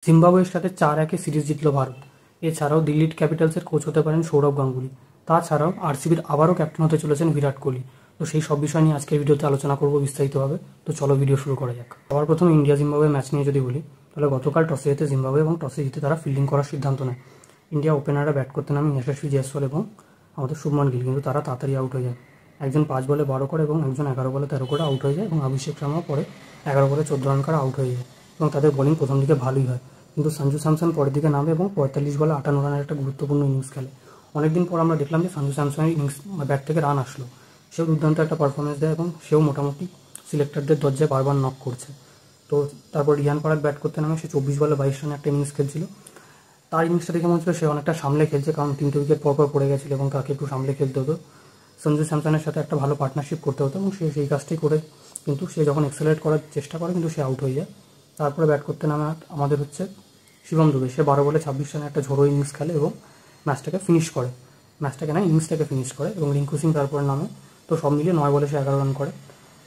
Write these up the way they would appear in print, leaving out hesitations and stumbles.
জিম্বাবুয়ের সাথে 4-1 সিরিজ জিতল ভারত। এছাড়াও দিল্লি ক্যাপিটালসের কোচ হতে পারেন সৌরভ গাঙ্গুলি। তাছাড়াও আরসিবির আবারও ক্যাপ্টেন হতে চলেছেন বিরাট কোহলি। তো সেই সব বিষয় নিয়ে আজকের ভিডিওতে আলোচনা করব বিস্তারিতভাবে। তো চলো ভিডিও শুরু করা যাক। সবার প্রথমে ইন্ডিয়া জিম্বাবুয়ে ম্যাচ নিয়ে যদি বলি, তাহলে গতকাল টসে জিতে জিম্বাবুয়ে এবং টসে জিতে তারা ফিল্ডিং করার সিদ্ধান্ত নেয়। ইন্ডিয়া ওপেনাররা ব্যাট করতে নামে যশস্বী জয়সওয়াল এবং আমাদের শুভমান গিল, কিন্তু তারা তাড়াতাড়ি আউট হয়ে যায়। একজন 5 বলে 12 করে এবং একজন 11 বলে 13 করে আউট হয়ে যায় এবং অভিষেক শর্মা পরে 11 বলে 14 রান করে আউট হয়ে যায় এবং তাদের বোলিং প্রথম দিকে ভালোই হয়, কিন্তু সঞ্জু স্যামসন পরের দিকে নামে এবং 45 বলে 58 রানের একটা গুরুত্বপূর্ণ ইনিংস খেলে। অনেকদিন পর আমরা দেখলাম যে সঞ্জু স্যামসনের ইনিংস ব্যাট থেকে রান আসলো, সেও দুর্দান্ত একটা পারফরমেন্স দেয় এবং সেও মোটামুটি সিলেক্টরদের দরজায় বারবার নক করছে। তো তারপর রিয়ান পরাগ ব্যাট করতে নামে সে 24 বলে 22 রানে একটা ইনিংস খেলছিল। তার ইনিংসটা দেখে মনে হচ্ছিল সে অনেকটা সামলে খেলছে, কারণ 3টে উইকেট পরপর পড়ে গেছিলো এবং তাকে একটু সামলে খেলতে হতো, সঞ্জু স্যামসনের সাথে একটা ভালো পার্টনারশিপ করতে হতো এবং সে সেই কাজটাই করে। কিন্তু সে যখন এক্সেলারেট করার চেষ্টা করে কিন্তু সে আউট হয়ে যায়। তারপরে ব্যাট করতে নামে আমাদের হচ্ছে শিবম দুবে। সে 12 বলে 26 রানে একটা ঝোড়ো ইনিংস খেলে এবং ইনিংসটাকে ফিনিশ করে এবং রিঙ্কু সিং তারপরে নামে। তো সব মিলিয়ে 9 বলে সে 11 রান করে।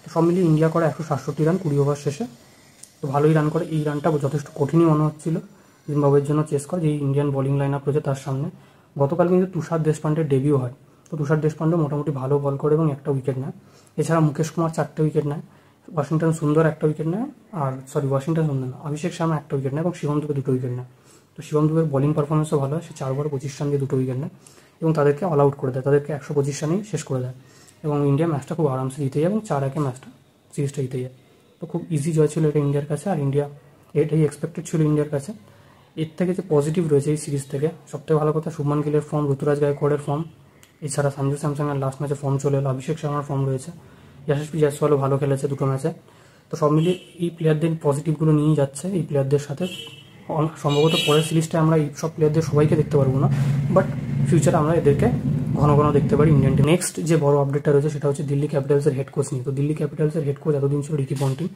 তো সব মিলিয়ে ইন্ডিয়া করে 167 রান 20 ওভার শেষে। তো ভালোই রান করে। এই রানটা যথেষ্ট কঠিনই মনে হচ্ছিল জিম্বাবুয়ের জন্য চেস করে, যে ইন্ডিয়ান বোলিং লাইন আপ রয়েছে তার সামনে। গতকাল কিন্তু তুষার দেশপান্ডের ডেবিউ হয়। তো তুষার দেশপান্ডে মোটামুটি ভালো বল করে এবং একটা উইকেট নেয়। এছাড়া মুকেশ কুমার 4টে উইকেট নেয়, ওয়াশিংটন সুন্দর একটা উইকেট নেয়, ওয়াশিংটন সুন্দর না, অভিষেক শর্মা একটা উইকেট নেয় এবং শিবম দুবে 2টো উইকেট নেয়। তো শিবম দুবের বোলিং পারফরমেন্সও ভালো হয়, সে 4 বলে 25 রান দিয়ে 2টো উইকেট নেয় এবং তাদেরকে অল আউট করে দেয়, তাদেরকে 125 রানেই শেষ করে দেয় এবং ইন্ডিয়া ম্যাচটা খুব আরামসে জিতে যায় এবং 4-1 সিরিজটা জিতে যায়। তো খুব ইজি জয় ছিল এটা ইন্ডিয়ার কাছে, আর ইন্ডিয়া এটাই এক্সপেক্টেড ছিল ইন্ডিয়ার কাছে। এর থেকে যে পজিটিভ রয়েছে এই সিরিজ থেকে, সবথেকে ভালো কথা শুভমান গিলের ফর্ম, ঋতুরাজ গায়কোয়াড়ের ফর্ম, এছাড়া সঞ্জু স্যামসনের লাস্ট ম্যাচে ফর্ম চলে এলো, অভিষেক শর্মার ফর্ম রয়েছে, যশস্বী জয়সওয়ালও ভালো খেলেছে 2টো ম্যাচে। তো সব মিলিয়ে এই প্লেয়ারদের পজিটিভগুলো নিয়েই যাচ্ছে। এই প্লেয়ারদের সাথে সম্ভবত পরের সিরিজটা আমরা এই সব প্লেয়ারদের সবাইকে দেখতে পারবো না, বাট ফিউচারে আমরা এদেরকে ঘন ঘন দেখতে পারি ইন্ডিয়ান টিম। নেক্সট যে বড় আপডেটটা রয়েছে সেটা হচ্ছে দিল্লি ক্যাপিটালসের হেড কোচ নিয়ে। তো দিল্লি ক্যাপিটালসের হেড কোচ এতদিন ছিল রিকি পন্টিং।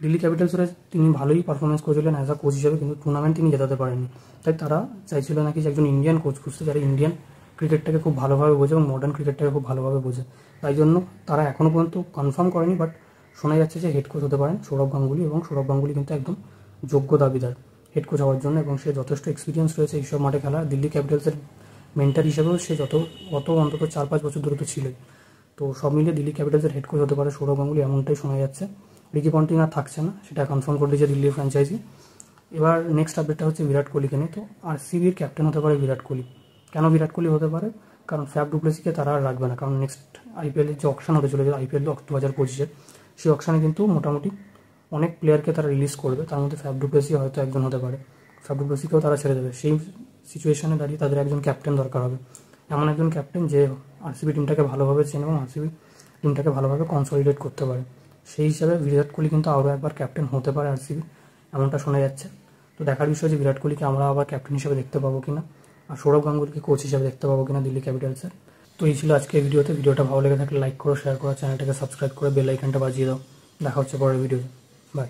দিল্লি ক্যাপিটালসের তিনি ভালোই পারফরমেন্স করেছিলেন অ্যাজ আ কোচ হিসেবে, কিন্তু টুর্নামেন্ট তিনি জেতাতে পারেননি। তাই তারা চাইছিল নাকি যে একজন ইন্ডিয়ান কোচ খুঁজতে, যারা ইন্ডিয়ান ক্রিকেটটাকে খুব ভালোভাবে বোঝে এবং মডার্ন ক্রিকেটটাকে খুব ভালোভাবে বোঝে। তাই জন্য তারা এখনও পর্যন্ত কনফার্ম করেনি, বাট শোনা যাচ্ছে যে হেড কোচ হতে পারেন সৌরভ গাঙ্গুলি, এবং সৌরভ গাঙ্গুলি কিন্তু একদম যোগ্য দাবিদার হেড কোচ হওয়ার জন্য এবং সে যথেষ্ট এক্সপিরিয়েন্স রয়েছে এইসব মাঠে খেলা। দিল্লি ক্যাপিটালসের মেন্টার হিসেবেও সে অন্তত 4-5 বছর ধরে তো ছিলই। তো সব মিলিয়ে দিল্লি ক্যাপিটালসের হেড কোচ হতে পারে সৌরভ গাঙ্গুলি, এমনটাই শোনা যাচ্ছে। রিকি পন্টিং আর থাকছে না, সেটা কনফার্ম করে দিয়েছে দিল্লির ফ্র্যাঞ্চাইজি। এবার নেক্সট আপডেটটা হচ্ছে বিরাট কোহলিকে নিয়ে। তো আরসিবির ক্যাপ্টেন হতে পারে বিরাট কোহলি। কেন বিরাট কোহলি হতে পারে? কারণ ফ্যাফ ডু প্লেসিকে তারা আর রাখবে না, কারণ নেক্সট আইপিএলের যে অকশন হতে চলেছে, আইপিএল 2025-এর, সেই অকশানে কিন্তু মোটামুটি অনেক প্লেয়ারকে তারা রিলিজ করবে, তার মধ্যে ফ্যাফ ডু প্লেসি হয়তো একজন হতে পারে। ফ্যাফ ডু প্লেসিকেও তারা ছেড়ে দেবে। সেই সিচুয়েশনে দাঁড়িয়ে তাদের একজন ক্যাপ্টেন দরকার হবে, এমন একজন ক্যাপ্টেন যে আরসিবি টিমটাকে ভালোভাবে চেনে এবং আরসিবি টিমটাকে ভালোভাবে কনসলিডেট করতে পারে। সেই হিসাবে বিরাট কোহলি কিন্তু আরও একবার ক্যাপ্টেন হতে পারে আরসিবি, এমনটা শোনা যাচ্ছে। তো দেখার বিষয় যে বিরাট কোহলিকে আমরা আবার ক্যাপ্টেন হিসেবে দেখতে পাবো কিনা, আর সৌরভ গাঙ্গুলিকে কোচ হিসেবে দেখতে পাবো কিনা দিল্লি ক্যাপিটালসের। তো এই ছিল আজকে ভিডিওতে। ভিডিওটা ভালো লেগে থাকলে লাইক করো, শেয়ার করো, চ্যানেলটাকে সাবস্ক্রাইব করে বেল আইকনটা বাজিয়ে দাও। দেখা হচ্ছে পরের ভিডিওতে। বাই।